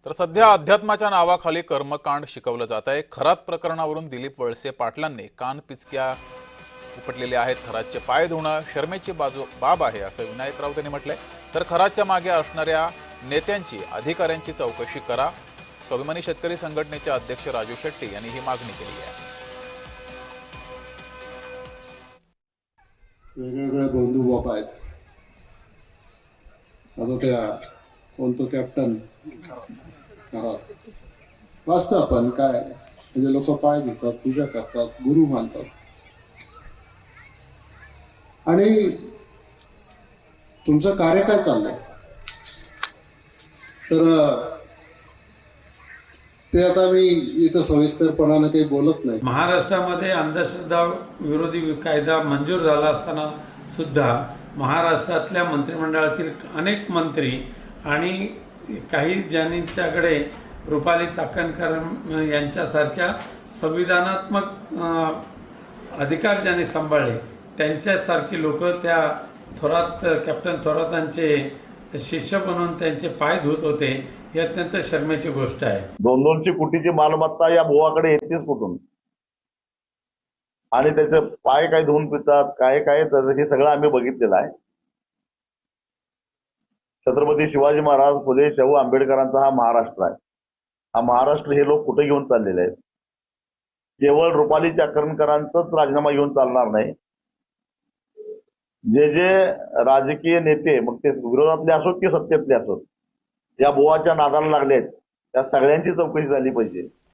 तर सध्या अध्यात्माच्या नावाखाली कर्मकांड शिकवलं जात आहे। खरात प्रकरणावरून दिलीप वळसे पाटलांनी कान पिचक्या उपटलेल्या आहेत। खरातचे पाय धुणं शर्मेची बाब आहे असं विनायक राऊत यांनी म्हटलंय। तर खरातच्या मागे असणाऱ्या नेत्यांची अधिकाऱ्यांची चौकशी करा। स्वाभिमानी शेतकरी संघटनेचे अध्यक्ष राजू शेट्टी यांनी ही मागणी केली आहे। वेगवेगळे बंधू बाप आहेत। आता त्या कोणतो कॅप्टन वाचतं आपण काय म्हणजे लोक पाय धुतात, पूजा करतात, गुरु मानतात आणि तुमचं कार्य काय चाललंय तर ते आता मी इथं सविस्तरपणाने काही बोलत नाही। महाराष्ट्रामध्ये अंधश्रद्धा विरोधी कायदा मंजूर झाला असताना सुद्धा महाराष्ट्रातल्या मंत्रिमंडळातील अनेक मंत्री आणि काही ज्यांच्याकडे रुपाली चाकणकर यांच्यासारख्या संविधानात्मक अधिकार ज्यांनी सांभाळले त्यांच्यासारखी लोक त्या थोरात कॅप्टन थोरातांचे शिष्य बनून त्यांचे पाय धुत होते। ही अत्यंत शर्मेची गोष्ट आहे। 200 कोटीची मालमत्ता या भुवाकडे येतेच कुठून आणि त्याचे पाय काय धुवून पितात काय काय हे सगळं आम्ही बघितलेलं आहे। छत्रपती शिवाजी महाराज, फुले शाहू आंबेडकरांचा हा महाराष्ट्र आहे। हा महाराष्ट्र हे लोक कुठे घेऊन चाललेले आहेत। केवळ रुपाली चाकणकरांचाच राजीनामा घेऊन चालणार नाही। जे जे राजकीय नेते मग ते विरोधातले असोत की सत्तेतले असोत या बुवाच्या नादाला लागलेत त्या सगळ्यांची चौकशी झाली पाहिजे।